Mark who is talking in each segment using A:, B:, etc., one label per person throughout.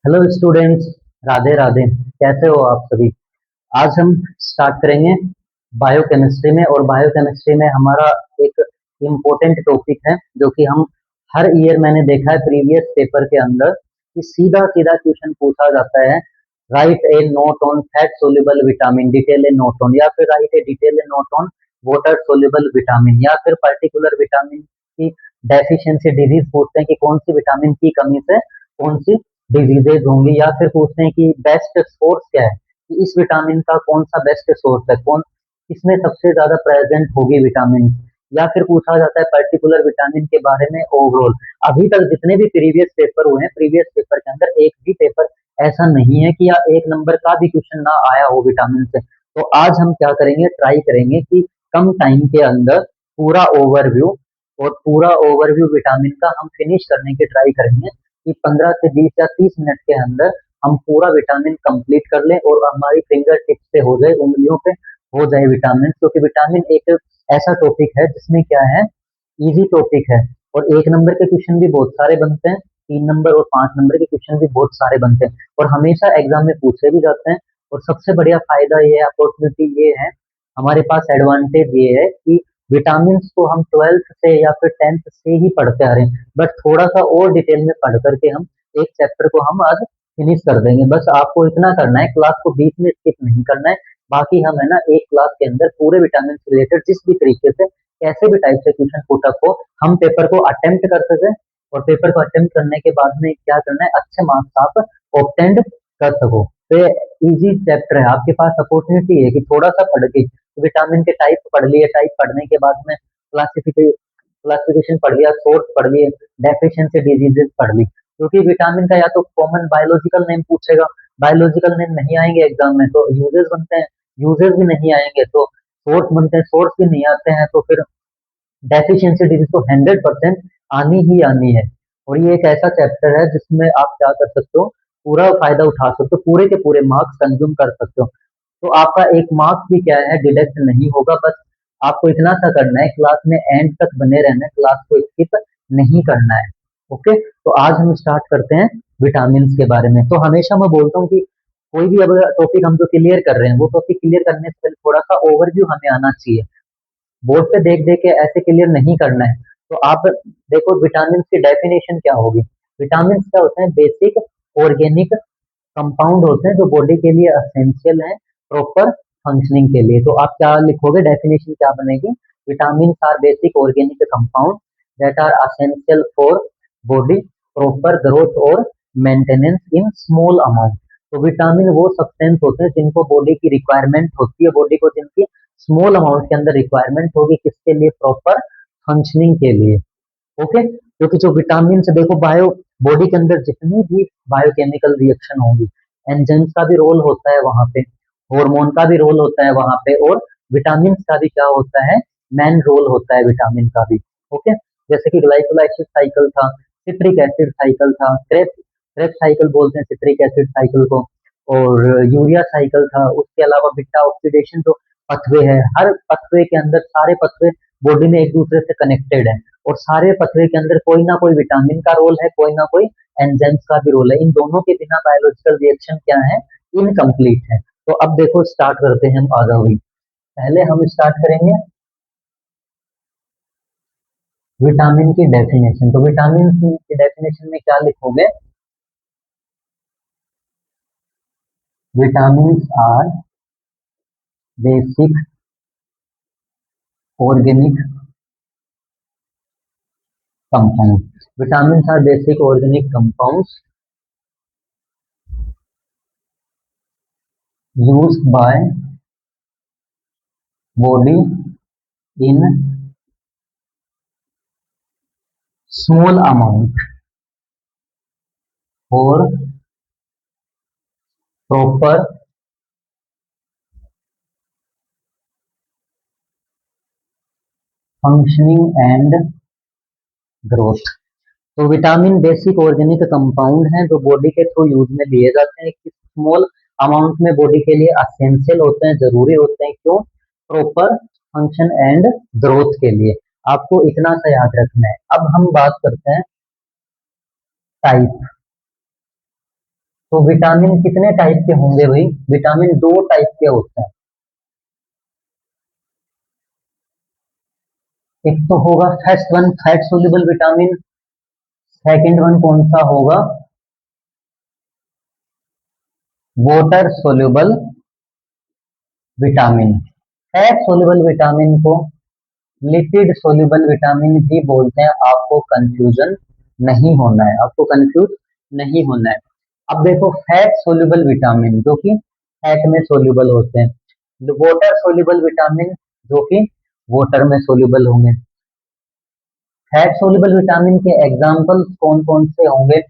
A: Hello students. Radhe Radhe. कैसे हो आप सभी? आज हम स्टार्ट करेंगे बायोकेमिस्ट्री में, और बायोकेमिस्ट्री में हमारा एक इम्पोर्टेंट टॉपिक है जो कि हम हर ईयर मैंने देखा है प्रीवियस पेपर के अंदर कि सीधा सीधा क्वेश्चन पूछा जाता है। Right A note on fat soluble vitamin, detail A note on, या फिर right A detail A note on water soluble vitamin, या फिर पर्टिकुलर विटामिन की डेफिशिएंसी डिजीज पूछते हैं कि कौन सी विटामिन की कमी से कौन सी डिजीजेज होंगी, या फिर पूछते हैं कि बेस्ट सोर्स क्या है, कि इस विटामिन का कौन सा बेस्ट सोर्स है, कौन इसमें सबसे ज्यादा प्रेजेंट होगी विटामिन, या फिर पूछा जाता है पर्टिकुलर विटामिन के बारे में ओवरऑल। अभी तक जितने भी प्रीवियस पेपर हुए हैं, प्रीवियस पेपर के अंदर एक भी पेपर ऐसा नहीं है कि या एक नंबर का भी क्वेश्चन ना आया हो विटामिन से। तो आज हम क्या करेंगे, ट्राई करेंगे कि कम टाइम के अंदर पूरा ओवरव्यू, और पूरा ओवरव्यू विटामिन का हम फिनिश करने की ट्राई करेंगे कि 15 से 20 या 30 मिनट के अंदर हम पूरा विटामिन कंप्लीट कर लें और हमारी फिंगर टिप्स पे हो जाए, उंगलियों पे हो जाए विटामिन। क्योंकि विटामिन एक ऐसा टॉपिक है जिसमें क्या है, इजी टॉपिक है, और एक नंबर के क्वेश्चन भी बहुत सारे बनते हैं, 3 नंबर और 5 नंबर के क्वेश्चन भी बहुत सारे बनते हैं, और हमेशा एग्जाम में पूछे भी जाते हैं। और सबसे बढ़िया फायदा ये है, अपॉर्चुनिटी ये है, हमारे पास एडवांटेज ये है कि विटामिन को हम 12th से या फिर 10th से ही पढ़ते आ रहे हैं, बट थोड़ा सा और डिटेल में पढ़ करके हम एक चैप्टर को हम आज फिनिश कर देंगे। बस आपको इतना करना है, क्लास को बीच में स्किप नहीं करना है। बाकी हम है ना एक क्लास के अंदर पूरे विटामिन से रिलेटेड जिस भी तरीके से कैसे भी टाइप से क्वेश्चन पुट अप हो, हम पेपर को अटेम्प्ट कर सके, और पेपर को अटेम्प्ट करने के बाद में क्या करना है, अच्छे मार्क्स आप ऑब्टेंड कर सको। तो ये इजी चैप्टर है, आपके पास अपॉर्चुनिटी है कि थोड़ा सा पढ़ के विटामिन के टाइप पढ़ लिए, टाइप पढ़ने के बाद में क्लासिफिकेशन पढ़ लिया, सोर्स पढ़ लिए, डेफिशिएंसी डिजीजेस पढ़ ली। क्योंकि विटामिन का या तो कॉमन बायोलॉजिकल नेम पूछेगा, बायोलॉजिकल नेम नहीं आएंगे एग्जाम में तो यूजेस बनते हैं, यूजेस भी नहीं आएंगे तो सोर्स बनते हैं, सोर्स भी नहीं आते हैं तो फिर डेफिशिएंसी डिजीज तो 100% आनी ही आनी है। और ये एक ऐसा चैप्टर है जिसमें आप क्या कर सकते हो, पूरा फायदा उठा सकते हो, पूरे के पूरे मार्क्स कंज्यूम कर सकते हो। तो आपका एक मार्क्स भी क्या है, डिडक्ट नहीं होगा। बस आपको इतना सा करना है, क्लास में एंड तक बने रहना है, क्लास को स्किप नहीं करना है। ओके, तो आज हम स्टार्ट करते हैं विटामिन के बारे में। तो हमेशा मैं बोलता हूँ कि कोई भी अगर टॉपिक हम जो क्लियर कर रहे हैं, वो टॉपिक क्लियर करने से पहले थोड़ा सा ओवरव्यू हमें आना चाहिए। बोर्ड पे देख देख के ऐसे क्लियर नहीं करना है। तो आप देखो विटामिन की डेफिनेशन क्या होगी। विटामिन क्या होते हैं, बेसिक ऑर्गेनिक कंपाउंड होते हैं जो बॉडी के लिए असेंशियल है प्रॉपर फंक्शनिंग के लिए। तो आप क्या लिखोगे, डेफिनेशन क्या बनेगी, vitamin are basic organic compound that are essential for body proper growth और मेंटेनेंस इन स्मॉल अमाउंट। तो विटामिन वो सब्सटेंस होते हैं जिनको बॉडी की रिक्वायरमेंट होती है, बॉडी को जिनकी स्मॉल अमाउंट के अंदर रिक्वायरमेंट होगी, किसके लिए, प्रॉपर फंक्शनिंग के लिए। ओके, क्योंकि जो विटामिन से देखो, बायो बॉडी के अंदर जितनी भी बायोकेमिकल रिएक्शन होंगी, एंजाइम्स का भी रोल होता है वहां पे, हार्मोन का भी रोल होता है वहां पे, और विटामिन का भी क्या होता है, मेन रोल होता है विटामिन का भी। ओके, जैसे कि ग्लाइकोलाइसिस साइकिल था, सिट्रिक एसिड साइकिल था, क्रेब साइकिल बोलते हैं सिट्रिक एसिड साइकिल को, और यूरिया साइकिल था। उसके अलावा बीटा ऑक्सीडेशन जो पथवे है, हर पथवे के अंदर सारे पथवे बॉडी में एक दूसरे से कनेक्टेड है, और सारे पथवे के अंदर कोई ना कोई विटामिन का रोल है, कोई ना कोई एंजाइम्स का भी रोल है। इन दोनों के बिना बायोलॉजिकल रिएक्शन क्या है, इनकम्प्लीट है। तो अब देखो स्टार्ट करते हैं हम आधा हुई। पहले हम स्टार्ट करेंगे विटामिन की डेफिनेशन। तो विटामिन की डेफिनेशन में क्या लिखोगे, vitamin are basic organic compound. Vitamin are basic organic compounds used by body in small amount for proper functioning and growth। तो विटामिन बेसिक ऑर्गेनिक कंपाउंड हैं जो बॉडी के थ्रू यूज में लिए जाते हैं, स्मॉल अमाउंट में बॉडी के लिए असेंशियल होते हैं, जरूरी होते हैं। क्यों, प्रॉपर फंक्शन एंड ग्रोथ के लिए। आपको इतना सा याद रखना है। अब हम बात करते हैं टाइप। तो विटामिन कितने टाइप के होंगे भाई? विटामिन दो टाइप के होते हैं। एक तो होगा first one fat soluble vitamin, second one कौन सा होगा? Water soluble vitamin. Fat soluble vitamin को लिपिड सोल्यूबल विटामिन भी बोलते हैं। आपको कंफ्यूजन नहीं होना है, आपको कंफ्यूज नहीं होना है। अब देखो फैट सोल्यूबल विटामिन जो कि फैट में सोल्यूबल होते हैं, वाटर सोल्यूबल विटामिन जो कि वाटर में सोल्यूबल होंगे। फैट सोल्यूबल विटामिन के एग्जाम्पल कौन कौन से होंगे?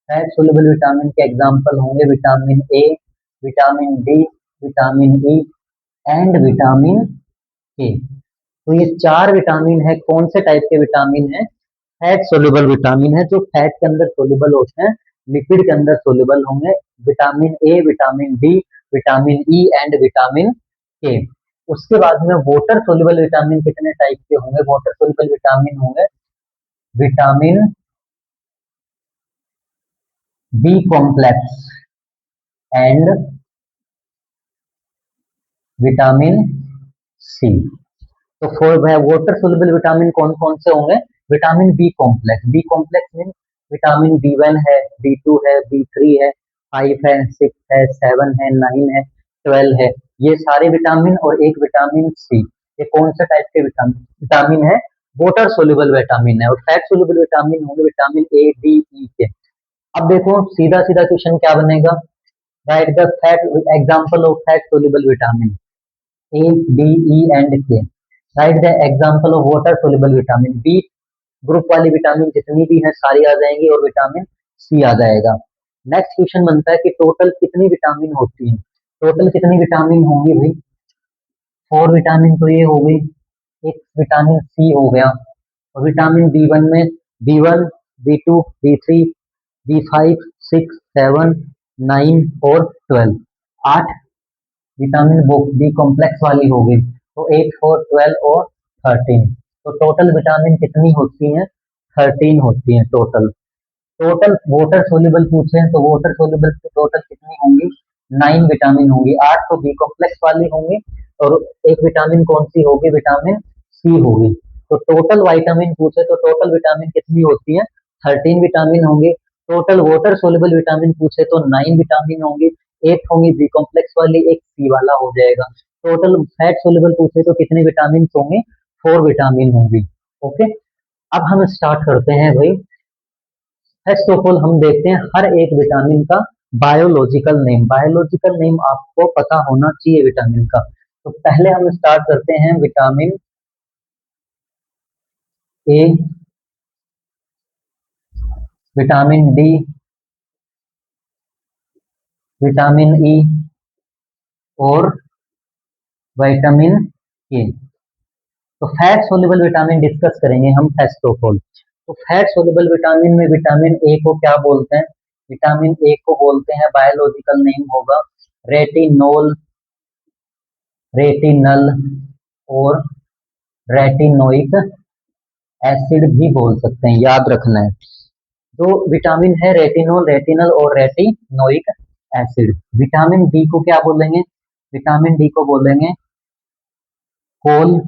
A: फैट सोल्यूबल विटामिन के एग्जाम्पल होंगे vitamin A, vitamin D, vitamin E and vitamin के। तो ये चार विटामिन है, कौन से टाइप के विटामिन है? फैट सोल्यूबल विटामिन है, जो फैट के अंदर सोल्यूबल होते हैं, लिपिड के अंदर सोल्यूबल होंगे। Vitamin A, vitamin D, vitamin E and vitamin K. उसके बाद में वाटर सोल्यूबल विटामिन कितने टाइप के होंगे? वाटर सोल्यूबल विटामिन होंगे vitamin B complex and vitamin C. तो फॉर वाटर सोल्यूबल विटामिन कौन कौन से होंगे? Vitamin B complex. B complex mean vitamin B one है, बी टू है, बी थ्री है, फाइव है, सिक्स है, सेवन है, नाइन है, ट्वेल्व है। ये सारे विटामिन और एक विटामिन सी, ये कौन से टाइप के विटामिन विटामिन है? वाटर सोल्यूबल विटामिन है। और फैट सोल्यूबल विटामिन होंगे vitamin A, D, E K. अब देखो सीधा सीधा क्वेश्चन क्या बनेगा? Write the fat example of fat soluble vitamin A, D, E and K. Write the example of water soluble vitamin. B group वाली vitamin जितनी भी है सारी आ जाएंगी और विटामिन सी आ जाएगा। नेक्स्ट क्वेश्चन बनता है कि टोटल कितनी विटामिन होती है? टोटल कितनी विटामिन होंगी भाई? फोर विटामिन तो ये हो गई, एक विटामिन सी हो गया, और विटामिन बी वन में B one, B two, B three, B five, six, seven, nine और ट्वेल्व। आठ विटामिन बी कॉम्प्लेक्स वाली हो गई, तो एट, फोर, ट्वेल्व और थर्टीन। तो टोटल विटामिन कितनी होती है? थर्टीन होती है टोटल। टोटल वाटर सोल्यूबल पूछे हैं तो वाटर सोल्यूबल टोटल कितनी होंगी? नाइन विटामिन होंगी। आठ तो बी कॉम्प्लेक्स वाली होंगी और एक विटामिन कौन सी होगी? विटामिन सी होगी। तो टोटल विटामिन पूछे तो टोटल विटामिन कितनी होती है? थर्टीन विटामिन होंगी। टोटल वाटर सोल्यूबल विटामिन पूछे तो नाइन विटामिन होंगी, एक होंगी बी कॉम्प्लेक्स वाली, एक सी वाला हो जाएगा। टोटल फैट सोल्यूबल पूछे तो कितने विटामिन होंगे? फोर विटामिन होंगी। ओके, अब हम स्टार्ट करते हैं भाई। फर्स्ट ऑफ ऑल हम देखते हैं हर एक विटामिन का बायोलॉजिकल नेम। बायोलॉजिकल नेम आपको पता होना चाहिए विटामिन का। तो पहले हम स्टार्ट करते हैं vitamin A, vitamin D, vitamin E और विटामिन के। तो फैट सोल्यूबल विटामिन डिस्कस करेंगे हम फर्स्ट ऑफ ऑल। तो फैट सोल्यूबल विटामिन में विटामिन ए को क्या बोलते हैं? विटामिन ए को बोलते हैं, बायोलॉजिकल नेम होगा रेटिनोल, रेटिनल और रेटिनोइक एसिड भी बोल सकते हैं, याद रखना है। दो विटामिन है रेटिनोल, रेटिनल और रेटिनोइक एसिड। विटामिन डी को क्या बोलेंगे? विटामिन डी को बोलेंगे कोल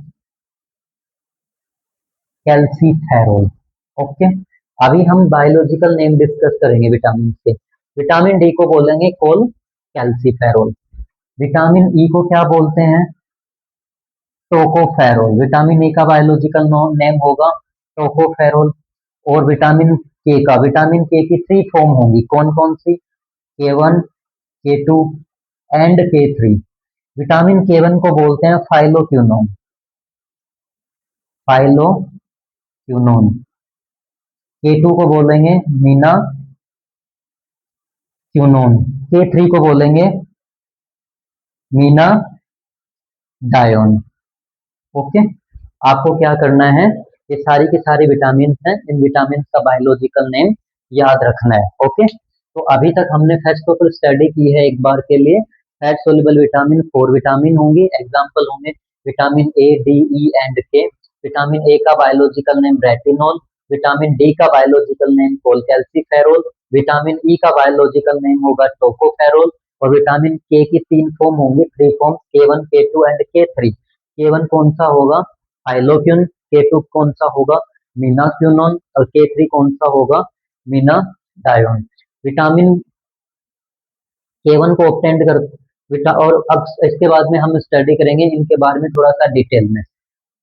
A: कैल्सीफेरॉल। ओके, अभी हम बायोलॉजिकल नेम डिस्कस करेंगे विटामिन के। विटामिन डी को बोलेंगे कोल कैल्सीफेरॉल। विटामिन ई को क्या बोलते हैं? टोकोफेरॉल। विटामिन ए का बायोलॉजिकल नेम होगा टोकोफेरॉल। और विटामिन के का, विटामिन के की थ्री फॉर्म होंगी, कौन कौन सी? के वन, के टू एंड के थ्री। विटामिन के वन को बोलते हैं फाइलोक्विनोन, फाइलोक्विनोन। के टू को बोलेंगे मीना क्यूनोन। के थ्री को बोलेंगे मीना डायोन। ओके, आपको क्या करना है? ये सारी की सारी विटामिन हैं, इन विटामिन का बायोलॉजिकल नेम याद रखना है। ओके, तो अभी तक हमने फैट्स को तो स्टडी की है एक बार के लिए। Fat soluble vitamin four vitamin होंगे, एग्जाम्पल होंगे vitamin A, D, E and के। विटामिन ए का biological name retinol, vitamin D का बायोलॉजिकल नेम कोलकैल्सिफेरॉल, विटामिन ई का बायोलॉजिकल नेम होगा टोकोफेरॉल, और विटामिन के की 3 फॉर्म होंगी, 3 form K1, K2 and K3। K1 कौन सा होगा? हाइलोक्यून। K2 कौन सा होगा? मीनाक्यूनोन। और K3 कौन सा होगा? मीनाडायोन। विटामिन K1 को ऑब्टेंड कर और अब इसके बाद में हम स्टडी करेंगे इनके बारे में थोड़ा सा डिटेल में।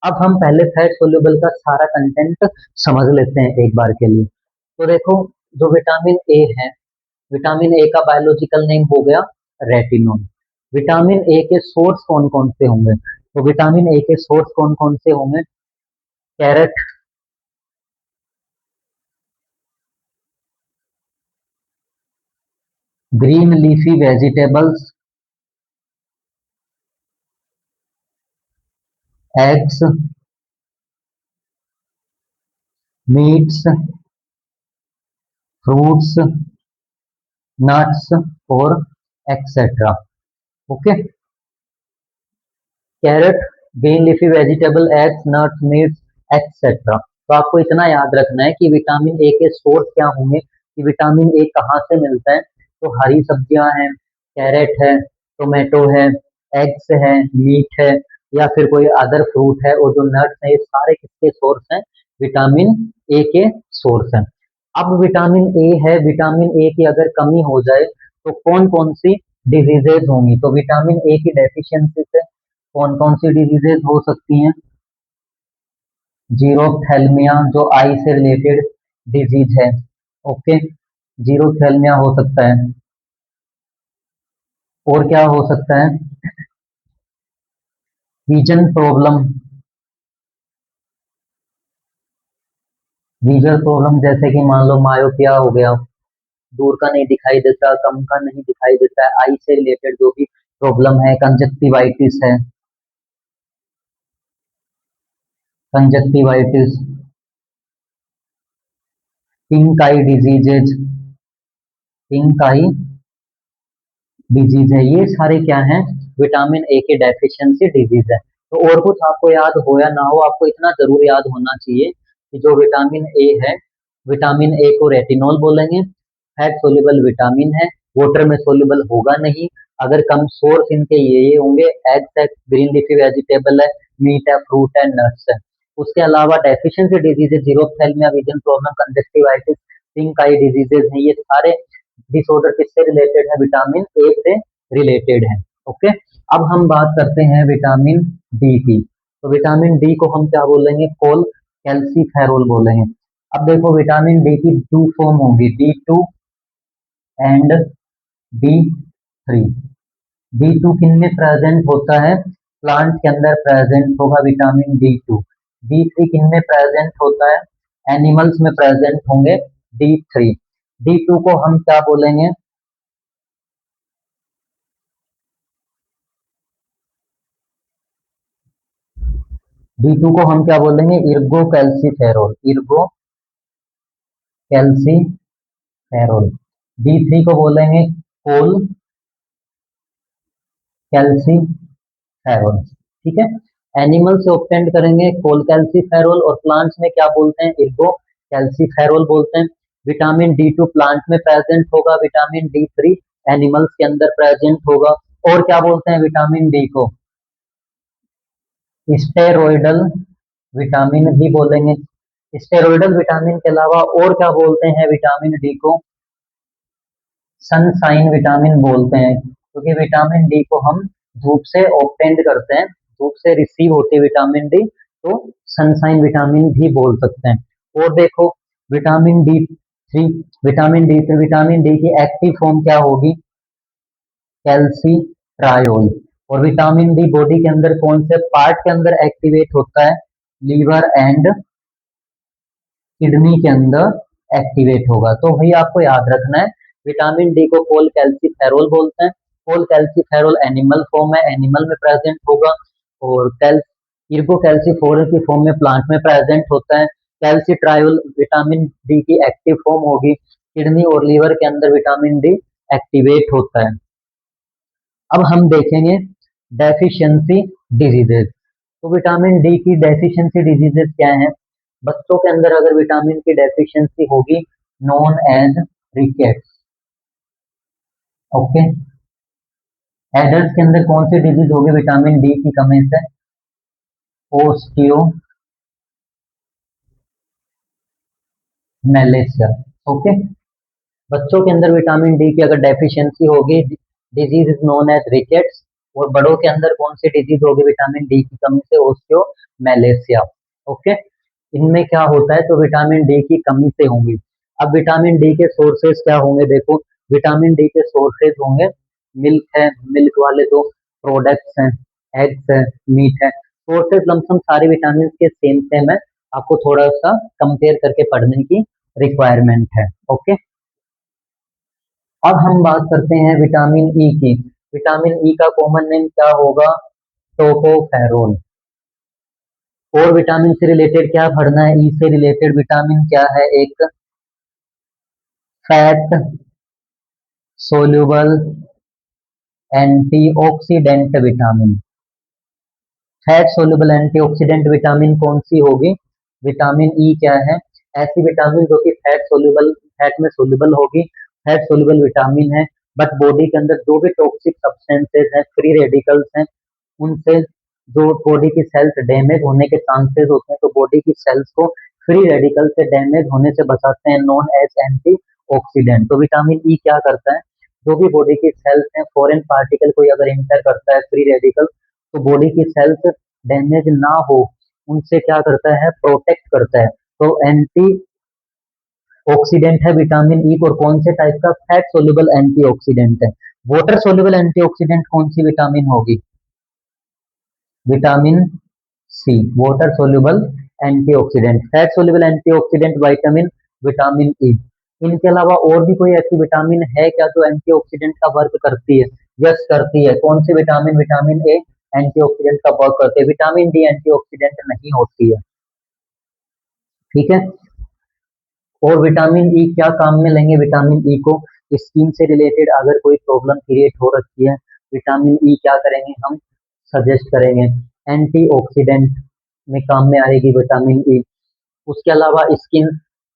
A: अब हम पहले फैट सोल्यूबल का सारा कंटेंट समझ लेते हैं एक बार के लिए। तो देखो, जो विटामिन ए है, विटामिन ए का बायोलॉजिकल नेम हो गया रेटिनोल। विटामिन ए के सोर्स कौन कौन से होंगे? तो विटामिन ए के सोर्स कौन कौन से होंगे? Carrot, green leafy vegetables, eggs, meats, fruits, nuts और etcetera. Okay, carrot, green leafy vegetable, eggs, nuts, meats, etcetera. तो आपको इतना याद रखना है कि विटामिन ए के सोर्स क्या होंगे, कि विटामिन ए कहाँ से मिलता है। तो हरी सब्जियां हैं, कैरेट है, टोमेटो है, एग्स है, मीट है, या फिर कोई अदर फ्रूट है, और जो नट्स है, ये सारे किसके सोर्स हैं? विटामिन ए के सोर्स हैं। अब विटामिन ए है, विटामिन ए की अगर कमी हो जाए तो कौन कौन सी डिजीजेज होंगी? तो विटामिन ए की डेफिशिएंसी से कौन कौन सी डिजीजेज हो सकती हैं? जीरोथेल्मिया, जो आई से रिलेटेड डिजीज है। ओके, जीरोथेल्मिया हो सकता है। और क्या हो सकता है? विजन प्रॉब्लम, विजन प्रॉब्लम जैसे कि मान लो मायोपिया हो गया, दूर का नहीं दिखाई देता, कम का नहीं दिखाई देता है, आई से रिलेटेड जो भी प्रॉब्लम है, कंजक्टिवाइटिस है, conjunctivitis, pink eye diseases, pink eye disease है, ये सारे क्या हैं? विटामिन ए के डेफिशिएंसी डिजीज है। तो और कुछ आपको याद हो या ना हो, आपको इतना जरूर याद होना चाहिए कि जो विटामिन ए है, विटामिन ए को रेटिनॉल बोलेंगे, फैट सोल्यूबल विटामिन है, वाटर में सोल्यूबल होगा नहीं। अगर कम सोर्स इनके ये होंगे, एग्स है, ग्रीन लीफी वेजिटेबल है, मीट है, फ्रूट है, नट्स है। उसके अलावा deficiency diseases, xerophthalmia, vision problem, conjunctivitis, pink eye diseases है, ये सारे डिसऑर्डर किससे रिलेटेड है? विटामिन ए से रिलेटेड है। ओके, अब हम बात करते हैं विटामिन डी की। तो विटामिन डी को हम क्या बोलेंगे? कोल कैल्सीफेरोल बोलेंगे। अब देखो, विटामिन डी की 2 फॉर्म होंगी, D2 एंड D3। D2 किन में प्रेजेंट होता है? प्लांट के अंदर प्रेजेंट होगा विटामिन D2। D3 किन में प्रेजेंट होता है? एनिमल्स में प्रेजेंट होंगे D3। D2 को हम क्या बोलेंगे? D2 को हम क्या बोलेंगे? Ergo calciferol, Ergo calciferol. D3 को बोलेंगे कोल कैल्सीफेरोल। ठीक है, एनिमल से ऑब्टेंड करेंगे कोल कैल्सीफेरोल, और प्लांट्स में क्या बोलते हैं? इर्गो कैल्सीफेरोल बोलते हैं। विटामिन D2 प्लांट में प्रेजेंट होगा, विटामिन D3 एनिमल्स के अंदर प्रेजेंट होगा। और क्या बोलते हैं विटामिन डी को? स्टेरॉयडल विटामिन भी बोलेंगे। स्टेरॉयडल विटामिन के अलावा और क्या बोलते हैं विटामिन डी को? सनसाइन विटामिन बोलते हैं, क्योंकि विटामिन डी को हम धूप से ऑब्टेंड करते हैं, धूप से रिसीव होती है विटामिन डी, तो सनसाइन विटामिन भी बोल सकते हैं। और देखो, विटामिन D3, विटामिन डी की एक्टिव फॉर्म क्या होगी? कैल्सीट्रायोल। और विटामिन डी बॉडी के अंदर कौन से पार्ट के अंदर एक्टिवेट होता है? लीवर एंड किडनी के अंदर एक्टिवेट होगा। तो भाई आपको याद रखना है, विटामिन डी को कोल कैल्सीफेरोल बोलते हैं। कोल कैल्सीफेरोल एनिमल फॉर्म है, एनिमल में प्रेजेंट होगा। और इर्गो कैल्सीफेरोल की फॉर्म में प्लांट में प्रेजेंट होता है। कैल्सीट्रायोल विटामिन डी की एक्टिव फॉर्म होगी, किडनी और लीवर के अंदर विटामिन डी एक्टिवेट होता है। अब हम देखेंगे डेफिशिएंसी डिजीजेज। तो विटामिन डी की डेफिशिएंसी डिजीजेज क्या हैं? बच्चों के अंदर अगर विटामिन की डेफिशिएंसी होगी, known as rickets. Okay, adult के अंदर कौन सी डिजीज होगी विटामिन डी की कमी से? ओस्टियो मैलेशिया। ओके, बच्चों के अंदर विटामिन डी की अगर डेफिशिएंसी होगी, disease is known as rickets. और बड़ों के अंदर कौन सी डिजीज होगी विटामिन डी की कमी से? ओस्टियो मैलेशिया। ओके, इनमें क्या होता है, तो विटामिन डी की कमी से होंगी। अब विटामिन डी के सोर्सेज क्या होंगे? देखो, विटामिन डी के सोर्सेज होंगे, मिल्क है, मिल्क वाले जो प्रोडक्ट्स हैं, एग्स है, मीट है। सोर्सेज लमसम सारे विटामिन के सेम सेम है, आपको थोड़ा सा कंपेयर करके पढ़ने की रिक्वायरमेंट है। ओके, अब हम बात करते हैं विटामिन ई की। विटामिन ई का कॉमन नेम क्या होगा? टोकोफेरोल। और विटामिन से रिलेटेड क्या पढ़ना है? ई से रिलेटेड विटामिन क्या है? एक fat soluble antioxidant vitamin. Fat soluble antioxidant vitamin कौन सी होगी? विटामिन ई क्या है? ऐसी विटामिन जो कि फैट में सोल्यूबल होगी, फैट सोल्यूबल विटामिन है, बट बॉडी के अंदर जो भी टॉक्सिक सब्सटेंसेस हैं, फ्री रेडिकल्स हैं, उनसे जो बॉडी की सेल्स डैमेज होने के चांसेस होते हैं, तो बॉडी की सेल्स को फ्री रेडिकल से डैमेज होने से बचाते हैं, नॉन एज एंटी ऑक्सीडेंट। तो विटामिन ई क्या करता है? जो भी बॉडी की सेल्स हैं, फॉरेन पार्टिकल कोई अगर इंटर करता है, फ्री रेडिकल, तो बॉडी की सेल्स डैमेज ना हो, उनसे क्या करता है? प्रोटेक्ट करता है। तो एंटी ऑक्सीडेंट है विटामिन ई, और कौन से टाइप का? फैट सोल्यूबल एंटीऑक्सीडेंट है। वाटर सोल्यूबल एंटीऑक्सीडेंट कौन सी विटामिन होगी? Vitamin C, water soluble antioxidant. Fat soluble antioxidant vitamin, vitamin E. इनके अलावा और भी कोई ऐसी विटामिन है क्या जो एंटीऑक्सीडेंट का वर्क करती है? यस, करती है। कौन सी विटामिन? विटामिन ए एंटीऑक्सीडेंट का वर्क करती है। विटामिन डी एंटीऑक्सीडेंट नहीं होती है। ठीक है, और विटामिन ई क्या काम में लेंगे विटामिन ई को? स्किन से रिलेटेड अगर कोई प्रॉब्लम क्रिएट हो रखी है, विटामिन ई क्या करेंगे हम? सजेस्ट करेंगे। एंटीऑक्सीडेंट में काम में आएगी विटामिन ई। उसके अलावा स्किन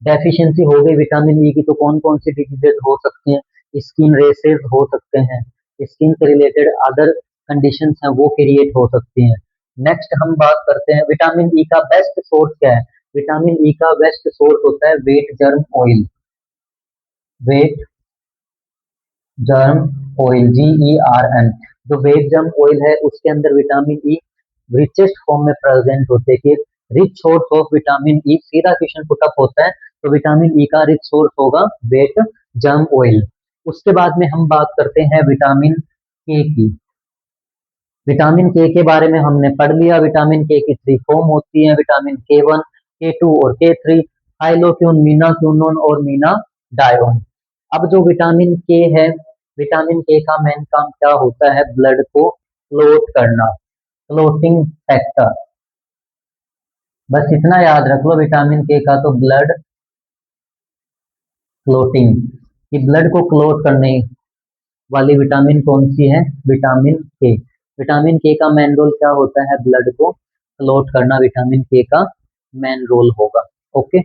A: डेफिशिएंसी हो गई विटामिन ई की, तो कौन कौन सी डिजीजेज हो सकती हैं? स्किन रेसेस हो सकते हैं, स्किन से रिलेटेड अदर कंडीशंस हैं वो क्रिएट हो सकती हैं। नेक्स्ट हम बात करते हैं विटामिन ई का बेस्ट सोर्स क्या है? विटामिन ई का बेस्ट सोर्स होता है wheat germ oil. Wheat germ oil, GERM। जो वेट जर्म ऑयल है उसके अंदर विटामिन ई रिचेस्ट फॉर्म में प्रेजेंट होते हैं, कि rich source of vitamin E. सीधा क्वेश्चन पुटअप होता है, तो विटामिन ई का रिच सोर्स होगा वेट जर्म ऑयल। उसके बाद में हम बात करते हैं विटामिन के की। विटामिन के बारे में हमने पढ़ लिया। विटामिन के की 3 फॉर्म होती है, विटामिन K1, K2 और K3, हाइलोक्यून, मीनाक्यूनोन और मीना डायोन। अब जो विटामिन के है, विटामिन के का मेन काम क्या होता है? ब्लड को क्लोट करना, क्लोटिंग फैक्टर। बस इतना याद रख लो विटामिन के का, तो ब्लड क्लोटिंग, कि ब्लड को क्लोट करने वाली विटामिन कौन सी है? विटामिन के। विटामिन के का मेन रोल क्या होता है? ब्लड को क्लोट करना, विटामिन के का मेन रोल होगा। ओके,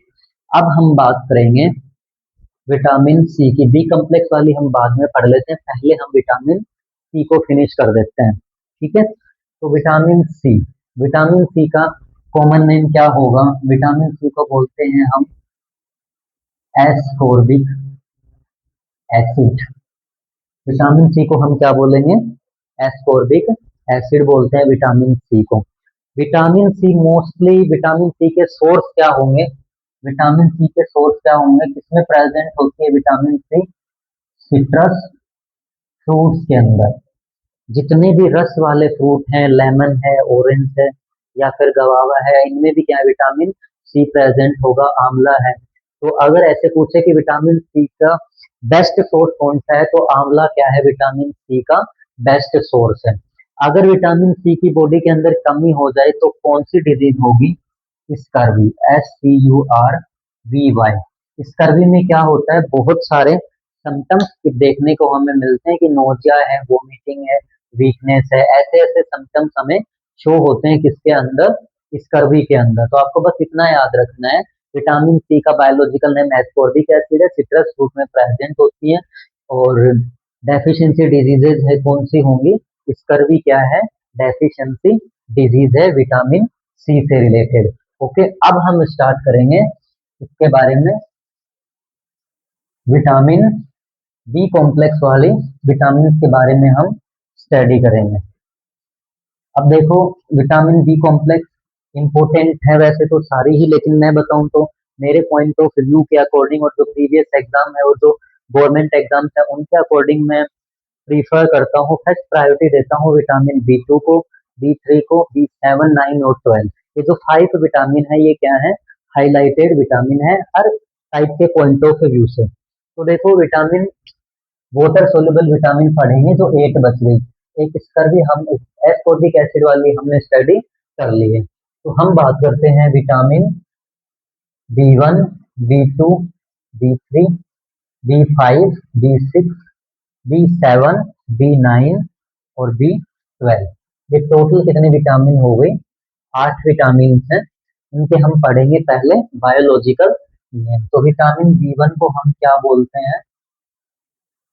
A: अब हम बात करेंगे विटामिन सी की। बी कम्प्लेक्स वाली हम बाद में पढ़ लेते हैं, पहले हम विटामिन सी को फिनिश कर देते हैं। ठीक है, तो विटामिन सी, विटामिन सी का कॉमन नेम क्या होगा? विटामिन सी को बोलते हैं हम एस्कॉर्बिक एसिड। विटामिन सी को हम क्या बोलेंगे? एस्कॉर्बिक एसिड बोलते हैं विटामिन सी को। Vitamin C mostly, vitamin C के सोर्स क्या होंगे? विटामिन सी के सोर्स क्या होंगे? किसमें प्रेजेंट होती है विटामिन सी? सिट्रस फ्रूट्स के अंदर। जितने भी रस वाले फ्रूट हैं, लेमन है, ऑरेंज है या फिर गवावा है, इनमें भी क्या है? विटामिन सी प्रेजेंट होगा, आंवला है। तो अगर ऐसे पूछे कि विटामिन सी का बेस्ट सोर्स कौन सा है, तो आंवला क्या है? विटामिन सी का बेस्ट सोर्स है। अगर विटामिन सी की बॉडी के अंदर कमी हो जाए तो कौन सी डिजीज होगी? Scurvy, SCURVY। स्कर्वी में क्या होता है? बहुत सारे सिम्टम्स देखने को हमें मिलते हैं, कि नोजिया है, वोमिटिंग है, वीकनेस है, ऐसे ऐसे सिम्टम्स हमें शो होते हैं किसके अंदर? इस कर्वी के अंदर। तो आपको बस इतना याद रखना है, विटामिन सी का बायोलॉजिकल नेम एस्कॉर्बिक एसिड है, सिट्रस फ्रूट में प्रेजेंट होती है। और डेफिशिएंसी डिजीजेज है कौन सी होंगी, स्कर्वी क्या है, डेफिशिएंसी डिजीज है विटामिन सी से रिलेटेड। ओके, अब हम स्टार्ट करेंगे इसके बारे में, विटामिन बी कॉम्प्लेक्स वाली विटामिन के बारे में हम स्टडी करेंगे। अब देखो, विटामिन बी कॉम्प्लेक्स इंपॉर्टेंट है वैसे तो सारी ही, लेकिन मैं बताऊं तो मेरे पॉइंट ऑफ व्यू के अकॉर्डिंग और जो प्रीवियस एग्जाम है और जो गवर्नमेंट एग्जाम्स है उनके अकॉर्डिंग मैं प्रीफर करता हूँ, फर्स्ट प्रायोरिटी देता हूँ विटामिन बी टू को, बी थ्री को, बी सेवन, नाइन और ट्वेल्व। ये जो 5 विटामिन है ये क्या है, हाईलाइटेड विटामिन है हर टाइप के पॉइंट ऑफ व्यू से। तो देखो, विटामिन वाटर सोल्यूबल विटामिन पढ़ेंगे जो 8 बच गई, एक इसका भी हम एस्कॉर्बिक एसिड वाली हमने स्टडी कर ली है। तो हम बात करते हैं vitamin B one, B two, B three, B five, B six, B seven, B nine और बी ट्वेल्व। ये टोटल कितने विटामिन हो गए, 8 विटामिन हैं। इनके हम पढ़ेंगे पहले बायोलॉजिकल नेम। तो विटामिन बी वन को हम क्या बोलते हैं,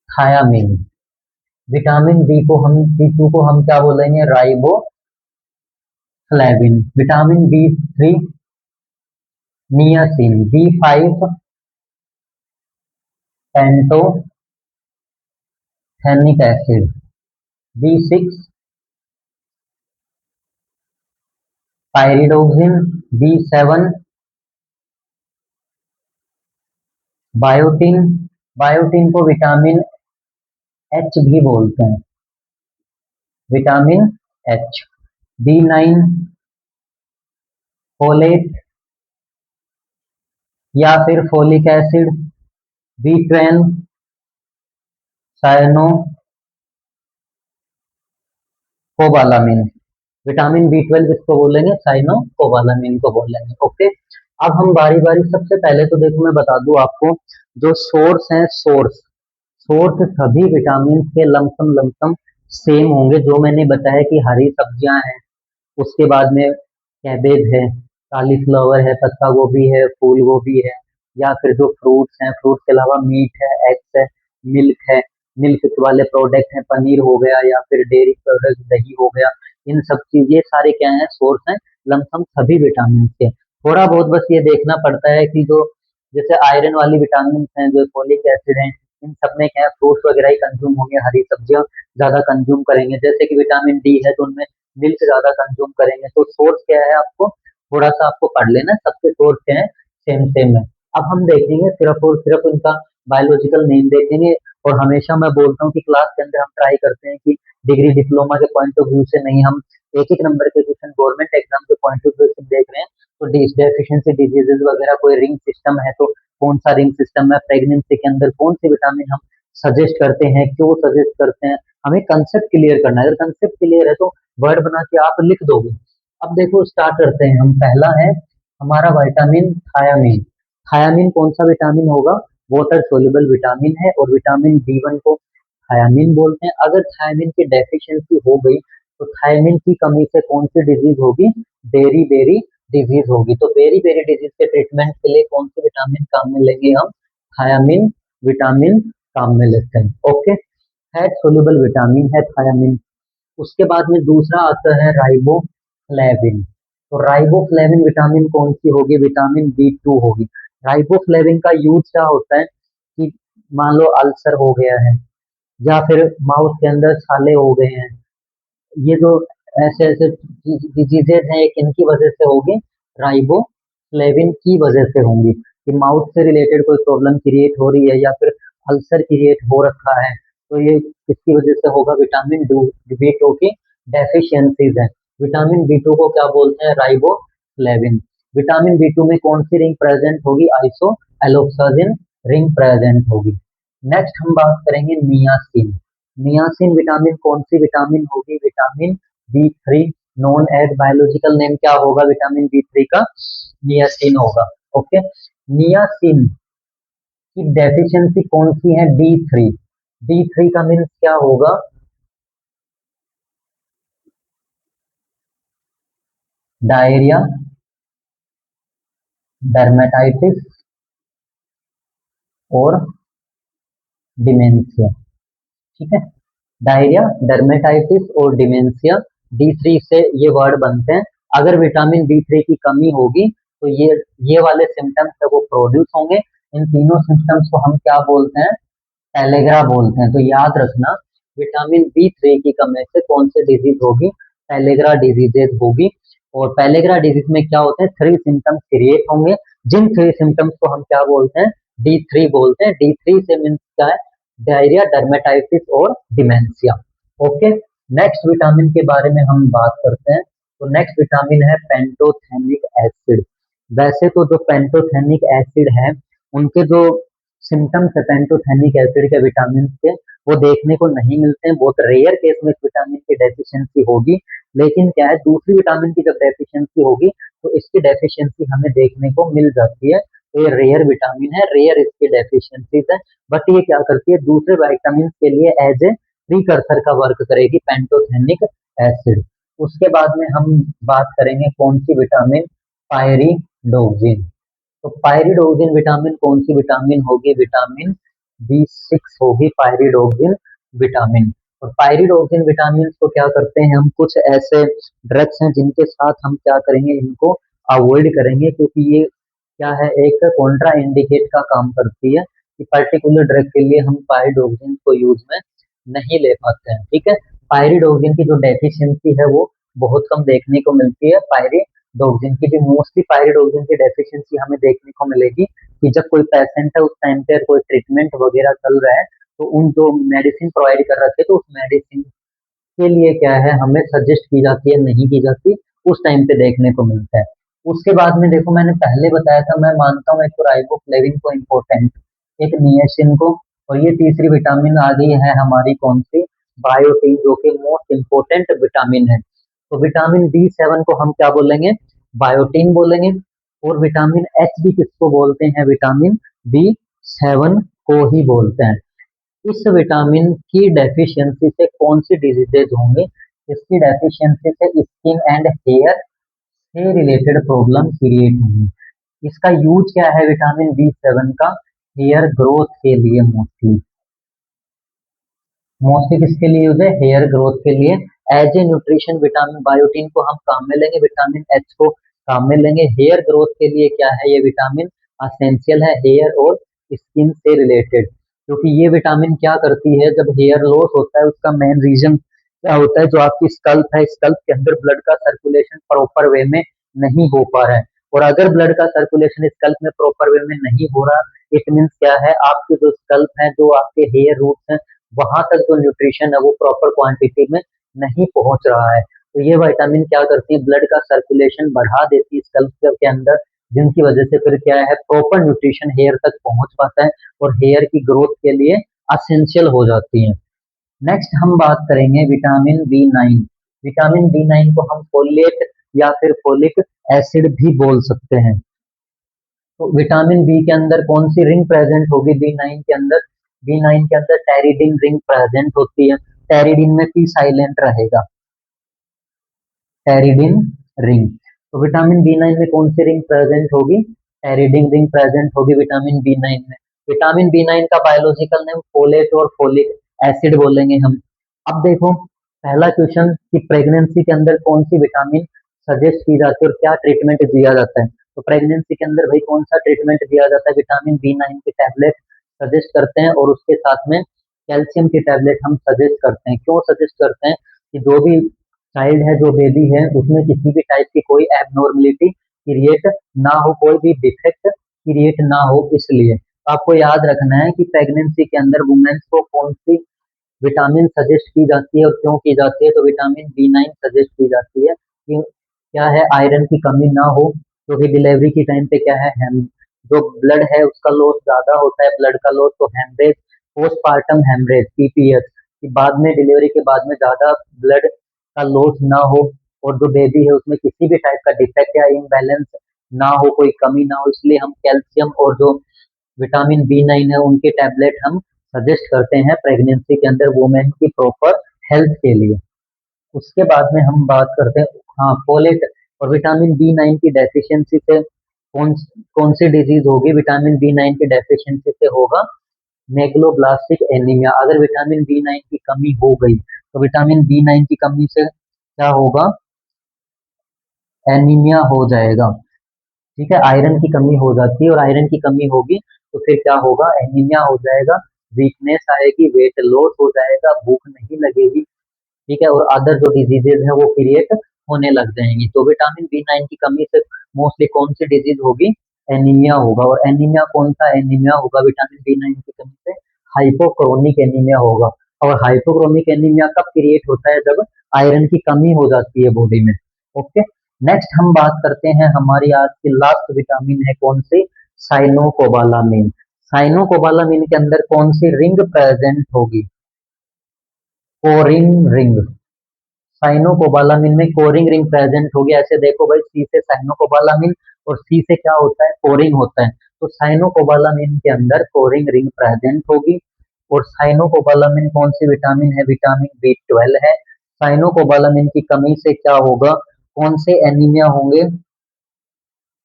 A: थायामीन। विटामिन बी टू को हम क्या बोलेंगे, riboflavin. Vitamin B three niacin, B five pantothenic acid, B six pyridoxine, B seven biotin. Biotin को विटामिन एच भी बोलते हैं, vitamin H. B nine folate या फिर folic acid, B twelve cyanocobalamin. Vitamin B twelve इसको बोलेंगे, cyano cobalamin को बोलेंगे। ओके, अब हम बारी बारी, सबसे पहले तो देखो मैं बता दूं आपको, जो सोर्स है, सोर्स सभी विटामिन के लमसम लमसम सेम होंगे, जो मैंने बताया कि हरी सब्जियां हैं, उसके बाद में कैबेज है, कालीफ्लावर है, पत्ता गोभी है, फूल गोभी है, या फिर जो फ्रूट्स हैं, फ्रूट्स के अलावा मीट है, एग्स है, मिल्क वाले प्रोडक्ट हैं, पनीर हो गया या फिर डेयरी प्रोडक्ट दही हो गया, इन सब चीज ये सारे क्या हैं, सोर्स हैं लमसम सभी विटामिन के। थोड़ा बहुत बस ये देखना पड़ता है कि जो जैसे आयरन वाली विटामिन हैं, जो फोलिक एसिड है, इन सब में क्या है, फ्रूट्स वगैरह ही कंज्यूम होंगे, हरी सब्जियां ज्यादा कंज्यूम करेंगे। जैसे कि विटामिन डी है तो उनमें मिल्क ज्यादा कंज्यूम करेंगे। तो सोर्स क्या है, आपको थोड़ा सा आपको पढ़ लेना, सबके सोर्स क्या है, सेम सेम है। अब हम देखेंगे सिर्फ और सिर्फ उनका बायोलॉजिकल नेम देखेंगे। और हमेशा मैं बोलता हूँ कि क्लास के अंदर हम ट्राई करते हैं कि डिग्री डिप्लोमा के पॉइंट ऑफ व्यू से नहीं, हम एक एक नंबर के क्वेश्चन गवर्नमेंट एग्जाम के पॉइंट ऑफ व्यू से देख रहे हैं। तो डेफिशिएंसी डिजीजेज वगैरह कोई रिंग सिस्टम है तो कौन सा रिंग सिस्टम है, प्रेगनेंसी के अंदर कौन सी विटामिन हम सजेस्ट करते हैं, क्यों सजेस्ट करते हैं, हमें कंसेप्ट क्लियर करना है। अगर कंसेप्ट क्लियर है तो वर्ड बना के आप लिख दोगे। अब देखो स्टार्ट करते हैं हम, पहला है हमारा विटामिन थायामीन। थायामीन कौन सा विटामिन होगा, वाटर सोल्यूबल विटामिन है, और विटामिन बी वन को थायामीन बोलते हैं। अगर थायामीन की डेफिशिएंसी हो गई तो थायामीन की कमी से कौन सी डिजीज होगी, बेरी बेरी डिजीज होगी। तो बेरी बेरी डिजीज के ट्रीटमेंट के लिए कौन से विटामिन काम में लेंगे हम, थायामीन विटामिन काम में लेते हैं। ओके, फैट सोल्यूबल विटामिन है थायामीन। उसके बाद में दूसरा आता है राइबोफ्लेविन। तो राइबोफ्लेविन विटामिन कौन सी होगी, विटामिन बी टू होगी। राइबोफ्लेविन का यूज क्या होता है कि मान लो अल्सर हो गया है या फिर माउथ के अंदर छाले हो गए हैं, ये जो ऐसे ऐसे डिजीजेज हैं, एक इनकी वजह से होगी, राइबोफ्लेविन की वजह से होंगी, कि माउथ से रिलेटेड कोई प्रॉब्लम क्रिएट हो रही है या फिर अल्सर क्रिएट हो रखा है, तो ये किसकी वजह से होगा, विटामिन बी टू की डेफिशिएंसीज है। विटामिन बी टू को क्या बोलते हैं, राइबोफ्लेविन। विटामिन बी टू में कौन सी रिंग प्रेजेंट होगी, आइसो एलोक्साजिन रिंग प्रेजेंट होगी। नेक्स्ट हम बात करेंगे नियासिन। नियासिन विटामिन कौन सी विटामिन होगी, vitamin B three, known as biological name क्या होगा विटामिन बी थ्री का, नियासिन होगा। ओके, नियासिन की डेफिशिएंसी कौन सी है, डी थ्री। डी थ्री का मीन्स क्या होगा, डायरिया, डर्मेटाइटिस और डिमेंशिया। ठीक है, डायरिया, डर्मेटाइटिस और डिमेंशिया, D3 से ये वर्ड बनते हैं। अगर विटामिन D3 की कमी होगी तो ये वाले सिम्टम्स है वो प्रोड्यूस होंगे। इन तीनों सिम्टम्स को हम क्या बोलते हैं? टेलेग्रा बोलते हैं। तो याद रखना, विटामिन D3 की कमी से कौन सी डिजीज होगी? टेलेग्रा डिजीजेज होगी। और पेलेग्रा डिजीज में क्या होते हैं? 3 सिम्टम्स क्रिएट होंगे, जिन 3 सिम्टम्स को हम क्या बोलते हैं? D3 बोलते हैं। D3 से मीन्स क्या है? डायरिया, डर्मेटाइटिस और डिमेंशिया। ओके, नेक्स्ट विटामिन के बारे में हम बात करते हैं। तो नेक्स्ट विटामिन है पेंटोथेनिक एसिड। वैसे तो जो पेंटोथेनिक एसिड है, उनके जो सिम्टम्स है पेंटोथेनिक एसिड के विटामिन के, वो देखने को नहीं मिलते हैं। बहुत रेयर केस में इस विटामिन की डेफिशिएंसी होगी। लेकिन क्या है, दूसरी विटामिन की जब डेफिशिएंसी होगी तो इसकी डेफिशिएंसी हमें देखने को मिल जाती है। तो ये रेयर विटामिन है, रेयर इसकी डेफिशिएंसीज है। बट ये क्या करती है? दूसरे विटामिन के लिए एज ए प्रीकर्सर का वर्क करेगी पेंटोथेनिक एसिड। उसके बाद में हम बात करेंगे कौन सी विटामिन? पायरिडोक्सिन। तो पायरिडोक्सिन विटामिन कौन सी विटामिन होगी? विटामिन B6 होगी पायरिडोक्सिन विटामिन। और पायरिडोक्सिन विटामिन को क्या करते हैं हम? कुछ ऐसे ड्रग्स हैं जिनके साथ हम क्या करेंगे? इनको अवॉइड करेंगे, क्योंकि ये क्या है, एक कॉन्ट्रा इंडिकेट का काम करती है कि पर्टिकुलर ड्रग के लिए हम पायरिडोक्सिन को यूज में नहीं ले पाते हैं। ठीक है, पायरिडोक्सिन की जो डेफिशिएंसी है वो बहुत कम देखने को मिलती है। पायरिडोक्सिन की भी मोस्टली पायरिडोक्सिन की डेफिशिएंसी हमें देखने को मिलेगी कि जब कोई पेशेंट है, उस टाइम पे कोई ट्रीटमेंट वगैरह चल रहा है, तो उन जो मेडिसिन प्रोवाइड कर रखे तो उस मेडिसिन के लिए क्या है, हमें सजेस्ट की जाती है, नहीं की जाती, उस टाइम पे देखने को मिलता है। उसके बाद में देखो, मैंने पहले बताया था, मैं मानता हूँ एक तो राइबोफ्लेविन को इम्पोर्टेंट, एक नियासिन को, और ये तीसरी विटामिन आ गई है हमारी कौन सी? बायोटीन, जो कि मोस्ट इम्पोर्टेंट विटामिन है। तो विटामिन B7 को हम क्या बोलेंगे? बायोटीन बोलेंगे। और विटामिन H भी किसको बोलते हैं? विटामिन B7 को ही बोलते हैं। इस विटामिन की डेफिशिएंसी से कौन सी डिजीजेज होंगे? इसकी डेफिशिएंसी से स्किन एंड हेयर से रिलेटेड प्रॉब्लम क्रिएट होंगी। इसका यूज क्या है विटामिन B7 का? हेयर ग्रोथ के लिए मोस्टली। मोस्टली किसके लिए यूज है? हेयर ग्रोथ के लिए। As a nutrition vitamin biotin को हम काम में लेंगे, विटामिन H को काम में लेंगे। हेयर ग्रोथ के लिए क्या है? ये विटामिन असेंशियल है, हेयर और स्किन से रिलेटेड। क्योंकि ये विटामिन क्या करती है? जब हेयर लॉस होता है, उसका मेन रीजन क्या होता है? जो आपकी स्कल्प है, स्कल्प के अंदर ब्लड का सर्कुलेशन प्रॉपर वे में नहीं हो पा रहा है। और अगर ब्लड का सर्कुलेशन स्कल्प में प्रॉपर वे में नहीं हो रहा, इट मीन्स क्या है? आपके जो स्कल्प है, जो आपके हेयर रूट्स हैं, वहां तक जो न्यूट्रिशन है वो प्रॉपर क्वांटिटी में नहीं पहुंच रहा है। तो ये विटामिन क्या करती है? ब्लड का सर्कुलेशन बढ़ा देती है स्कल्प के अंदर, जिनकी वजह से फिर क्या है? प्रॉपर न्यूट्रिशन हेयर तक पहुंच पाता है और हेयर की ग्रोथ के लिए असेंशियल हो जाती है। नेक्स्ट हम बात करेंगे विटामिन B9। विटामिन B9 को हम फोलेट या फिर फोलिक एसिड भी बोल सकते हैं। तो विटामिन बी के अंदर कौन सी रिंग प्रेजेंट होगी? B9 के अंदर, B9 के अंदर टेरिडिन रिंग प्रेजेंट होती है। टेरिडिन में P साइलेंट रहेगा, टेरिडिन रिंग। तो विटामिन B9 में कौन सी रिंग प्रेजेंट होगी? टेरिडिन रिंग प्रेजेंट होगी विटामिन B9 में। विटामिन B9 का बायोलॉजिकल नेम फोलेट और फोलिक एसिड बोलेंगे हम। अब देखो, पहला क्वेश्चन कि प्रेगनेंसी के अंदर कौन सी विटामिन सजेस्ट की जाती है और क्या ट्रीटमेंट दिया जाता है? तो प्रेगनेंसी के अंदर भाई कौन सा ट्रीटमेंट दिया जाता है? विटामिन B9 की टैबलेट सजेस्ट करते हैं, और उसके साथ में कैल्शियम की टैबलेट हम सजेस्ट करते हैं। क्यों सजेस्ट करते हैं? कि जो भी चाइल्ड है, जो बेबी है, उसमें किसी भी टाइप की कोई एबनॉर्मलिटी क्रिएट ना हो, कोई भी डिफेक्ट क्रिएट ना हो, इसलिए। तो आपको याद रखना है कि प्रेगनेंसी के अंदर वुमेन्स को कौन सी विटामिन सजेस्ट की जाती है और क्यों की जाती है? तो विटामिन B9 सजेस्ट की जाती है कि क्या है? आयरन की कमी ना हो, क्योंकि डिलीवरी की टाइम पे क्या है, हम जो ब्लड है उसका लॉस ज्यादा होता है, ब्लड का लॉस, तो हेमरेज, पोस्टपार्टम हेमरेज, PPH, कि बाद में डिलीवरी के बाद में ज्यादा ब्लड का लॉस ना हो, और जो बेबी है उसमें किसी भी टाइप का डिफेक्ट या इम्बैलेंस ना हो, कोई कमी ना हो, इसलिए हम कैल्शियम और जो विटामिन B9 है उनके टैबलेट हम सजेस्ट करते हैं प्रेगनेंसी के अंदर वुमेन की प्रॉपर हेल्थ के लिए। उसके बाद में हम बात करते हैं, हाँ, फोलेट। और विटामिन बी 9 की डेफिशिएंसी से कौन कौन सी डिजीज होगी? विटामिन बी 9 की डेफिशिएंसी से होगा मेगलोब्लास्टिक एनीमिया। अगर विटामिन बी 9 की कमी हो गई तो विटामिन बी 9 की कमी से क्या होगा? एनीमिया हो जाएगा। ठीक है, आयरन की कमी हो जाती है और आयरन की कमी होगी तो फिर क्या होगा? एनीमिया हो जाएगा, वीकनेस आएगी, वेट लॉस हो जाएगा, भूख नहीं लगेगी। ठीक है, और अदर जो डिजीजेज है वो क्रिएट होने लग जाएंगी। तो विटामिन बी 9 की कमी से मोस्टली कौन सी डिजीज होगी? एनीमिया होगा। और एनीमिया कौन सा एनीमिया होगा विटामिन बी 9 की कमी से? हाइपोक्रोमिक एनीमिया होगा। और हाइपोक्रोमिक एनीमिया कब क्रिएट होता है? जब आयरन की कमी हो जाती है बॉडी में। ओके, नेक्स्ट हम बात करते हैं, हमारी आज की लास्ट विटामिन है कौन सी? साइनोकोबालामिन। साइनोकोबालामिन के अंदर कौन सी रिंग प्रेजेंट होगी? कोरिन रिंग। साइनोकोबालामिन में कोरिंग रिंग प्रेजेंट होगी। ऐसे देखो भाई, सी से साइनोकोबालामिन और सी से क्या होता है? कोरिंग होता है। तो साइनोकोबालामिन के अंदर कोरिंग रिंग प्रेजेंट होगी। और साइनोकोबालामिन कौन सी विटामिन है? विटामिन बी 12 है। साइनोकोबालामिन की कमी से क्या होगा? कौन से एनीमिया होंगे?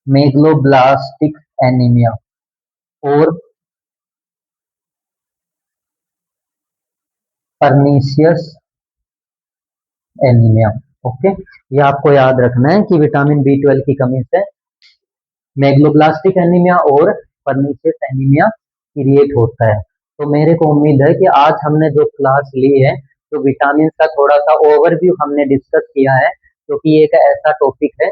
A: मेगलोब्लास्टिक एनीमिया और परनीशियस एनीमिया। ओके, ये आपको याद रखना है कि विटामिन बी 12 की कमी से मेगलोब्लास्टिक एनीमिया और परनीशियस एनीमिया क्रिएट होता है। तो मेरे को उम्मीद है कि आज हमने जो क्लास ली है, तो विटामिन का थोड़ा सा ओवरव्यू हमने डिस्कस किया है, क्योंकि ये एक ऐसा टॉपिक है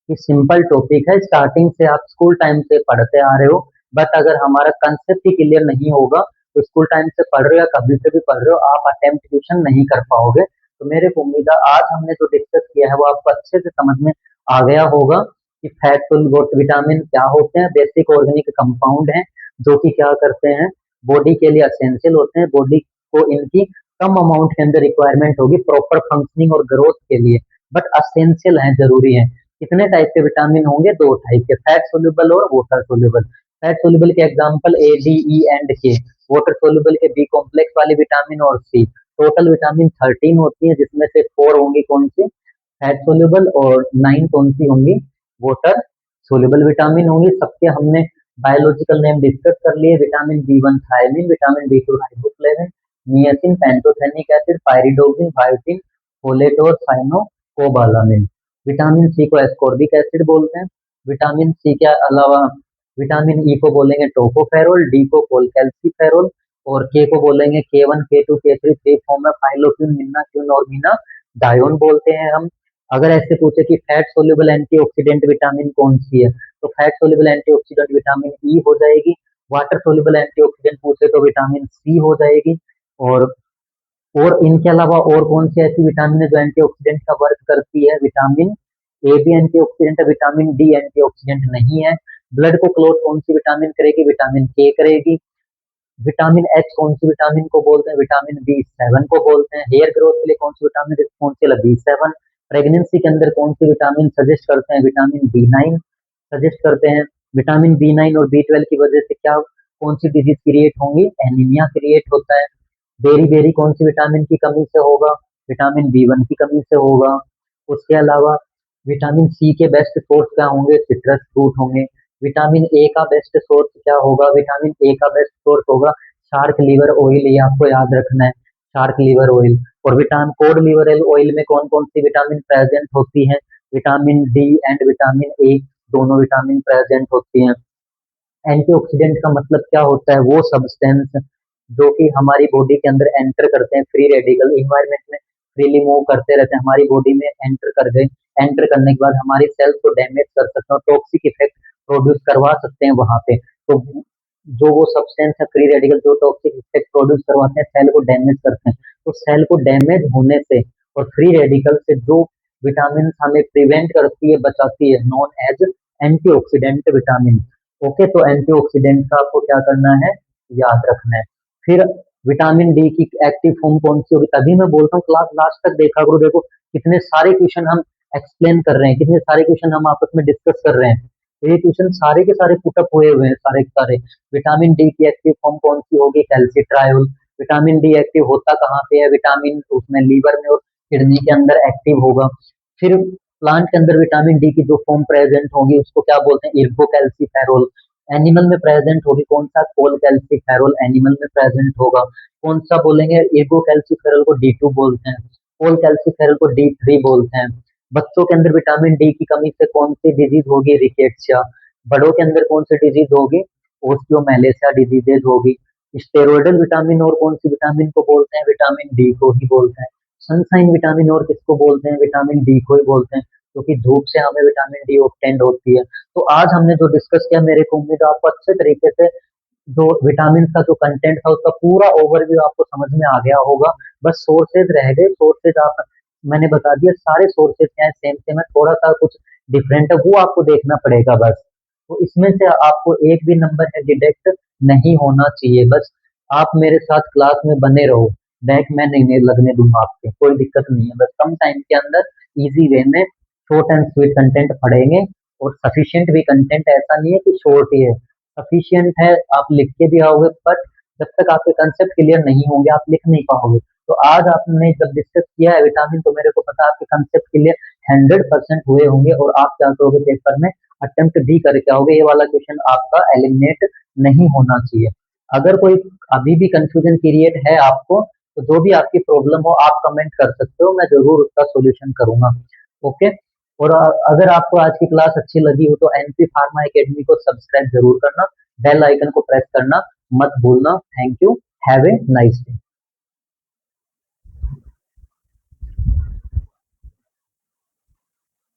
A: कि सिंपल टॉपिक है, स्टार्टिंग से आप स्कूल टाइम से पढ़ते आ रहे हो, बट अगर हमारा कंसेप्ट ही क्लियर नहीं होगा तो स्कूल टाइम से पढ़ रहे हो या कभी से भी पढ़ रहे हो, आप अटेम्प्ट ट्यूशन नहीं कर पाओगे। तो मेरे को उम्मीद है आज हमने जो डिस्कस किया है वो आपको अच्छे से समझ में आ गया होगा कि फैट सॉल्युबल विटामिन क्या होते हैं। बेसिक ऑर्गेनिक कंपाउंड हैं जो कि क्या करते हैं? बॉडी के लिए असेंशियल होते हैं। बॉडी को इनकी कम अमाउंट के अंदर रिक्वायरमेंट होगी प्रॉपर फंक्शनिंग और ग्रोथ के लिए, बट असेंशियल है, जरूरी है। कितने टाइप के विटामिन होंगे? दो टाइप के, फैट सोल्यूबल और वाटर सोल्यूबल। फैट सोल्यूबल के example A, D, E and के। वाटर सोल्यूबल के बी कॉम्प्लेक्स वाले विटामिन और सी। टोटल विटामिन 13 होती है, जिसमें से 4 होंगी कौन सी? फैट सोल्यूबल, और 9 कौन सी होंगी? वाटर सोल्यूबल विटामिन होंगी। सबके हमने बायोलॉजिकल नेम डिस्कस कर लिए। Vitamin B 1 thiamine, vitamin B 2 riboflavin, niacin, pantothenic acid, pyridoxine, biotin, folate और साइनोकोबालामिन। विटामिन सी को एस्कॉर्बिक एसिड बोलते हैं। विटामिन सी के अलावा विटामिन ई को बोलेंगे टोकोफेरोल, डी को कोलकैल्सिफेरोल, और के को बोलेंगे K1, K2, K3, के फॉर्म में फाइलोक्विन, मिन्नाक्विन और मीना डायोन बोलते हैं हम। अगर ऐसे पूछे कि फैट सोल्यूबल एंटीऑक्सीडेंट विटामिन कौन सी है, तो fat soluble antioxidant vitamin E हो जाएगी। वाटर सोल्यूबल एंटीऑक्सीडेंट पूछे तो विटामिन सी हो जाएगी। और और इनके अलावा और कौन सी ऐसी विटामिन है जो एंटीऑक्सीडेंट का वर्क करती है? विटामिन ए भी एंटीऑक्सीडेंट है, विटामिन डी एंटीऑक्सीडेंट नहीं है। ब्लड को क्लोट कौन सी विटामिन करेगी? विटामिन के करेगी। विटामिन एच कौन सी विटामिन को बोलते हैं? विटामिन बी 7 को बोलते हैं। हेयर ग्रोथ के लिए कौन सी विटामिन रिस्पॉन्सिबल है? बी 7। प्रेगनेंसी के अंदर कौन सी विटामिन सजेस्ट करते हैं? विटामिन बी 9 सजेस्ट करते हैं। विटामिन बी 9 और बी 12 की वजह से क्या कौन सी डिजीज क्रिएट होंगी? एनीमिया क्रिएट होता है। बेरी बेरी कौन सी विटामिन की कमी से होगा? विटामिन बी 1 की कमी से होगा। उसके अलावा विटामिन सी के बेस्ट सोर्स क्या होंगे? सिट्रस फ्रूट होंगे। विटामिन ए का बेस्ट सोर्स क्या होगा? विटामिन ए का बेस्ट सोर्स होगा शार्क लीवर ऑयल, ये आपको याद रखना है, शार्क लीवर ऑयल। और विटामिन कोड लीवर ऑयल में कौन कौन सी विटामिन प्रेजेंट होती है? Vitamin D and vitamin A, दोनों विटामिन प्रेजेंट होती हैं। एंटीऑक्सीडेंट का मतलब क्या होता है? वो सब्सटेंस जो कि हमारी बॉडी के अंदर एंटर करते हैं, फ्री रेडिकल इन्वायरमेंट में फ्रीली मूव करते रहते हैं, हमारी बॉडी में एंटर कर गए। एंटर करने के बाद हमारी सेल्स को डैमेज कर सकते हैं, टॉक्सिक इफेक्ट प्रोड्यूस करवा सकते हैं वहां पे। तो जो वो सब्सटेंस है फ्री रेडिकल जो टॉक्सिक इफेक्ट प्रोड्यूस करवाते हैं, सेल को डैमेज करते हैं। तो सेल को डैमेज होने से और फ्री रेडिकल से जो विटामिन हमें प्रिवेंट करती है, बचाती है, known as antioxidant vitamin. Okay, तो एंटीऑक्सीडेंट का आपको क्या करना है? याद रखना है। फिर विटामिन डी की एक्टिव फॉर्म कौन सी होगी? तभी मैं बोलता हूँ क्लास लास्ट तक देखा करो। देखो कितने सारे क्वेश्चन हम एक्सप्लेन कर रहे हैं, कितने सारे क्वेश्चन हम आपस में डिस्कस कर रहे हैं। तो ये क्वेश्चन सारे के सारे पुटअप हुए हुए हैं, सारे के सारे। विटामिन डी की एक्टिव फॉर्म कौन सी होगी? कैल्सिट्रायोल। विटामिन डी एक्टिव होता कहाँ पे है? विटामिन उसमें लीवर में और किडनी के अंदर एक्टिव होगा। फिर प्लांट के अंदर विटामिन डी की जो फॉर्म प्रेजेंट होगी उसको क्या बोलते हैं, इर्गोकैल्सीफेरोल। एनिमल में प्रेजेंट होगी कौन सा, कोलकैल्सीफेरोल एनिमल में प्रेजेंट होगा। कौन सा बोलेंगे, इर्गोकैल्सीफेरोल को D2 बोलते हैं, कोलकैल्सीफेरोल को D3 बोलते हैं। बच्चों के अंदर विटामिन डी की कमी से कौन सी डिजीज होगी, रिकेट्सिया। बड़ों के अंदर कौन सी डिजीज होगी, ओस्टियोमेलेसिया डिजीजेज होगी। स्टेरॉयडल विटामिन और कौन सी विटामिन को बोलते हैं, विटामिन डी को ही बोलते हैं। सनसाइन विटामिन और किसको बोलते हैं, विटामिन डी को ही बोलते हैं, क्योंकि धूप से हमें विटामिन डी ऑब्टेंड होती है। तो आज हमने जो डिस्कस किया, मेरे को उम्मीद है आपको अच्छे तरीके से जो विटामिन का जो कंटेंट था उसका पूरा ओवरव्यू आपको समझ में आ गया होगा। बस सोर्सेज रह गए, सोर्सेज आप मैंने बता दिया, सारे सोर्सेज क्या है, सेम सेम है, थोड़ा सा कुछ डिफरेंट है, वो आपको देखना पड़ेगा बस। तो इसमें से आपको एक भी नंबर है डिडक्ट नहीं होना चाहिए। बस आप मेरे साथ क्लास में बने रहो, बैक मैं नहीं लगने दूंगा आपके, कोई दिक्कत नहीं है। बस कम टाइम के अंदर इजी वे में शॉर्ट एंड स्वीट कंटेंट पढ़ेंगे, और सफिशिएंट भी कंटेंट, ऐसा नहीं है कि शॉर्ट ही है, सफिशिएंट है, आप लिख के भी आओगे, बट जब तक आपके कंसेप्ट क्लियर नहीं होंगे आप लिख नहीं पाओगे। तो आज आपने जब डिस्कस किया है विटामिन, तो मेरे को पता है आपके कंसेप्ट क्लियर 100% हुए होंगे, और आप क्या करोगे पेपर में अटेम्प्ट भी करके आओगे, ये वाला क्वेश्चन आपका एलिमिनेट नहीं होना चाहिए। अगर कोई अभी भी कंफ्यूजन क्रिएट है आपको, तो जो भी आपकी प्रॉब्लम हो आप कमेंट कर सकते हो, मैं जरूर उसका सॉल्यूशन करूंगा। ओके। और अगर आपको आज की क्लास अच्छी लगी हो तो एनपी फार्मा एकेडमी को सब्सक्राइब जरूर करना, बेल आइकन को प्रेस करना मत भूलना। Thank you, have a nice day.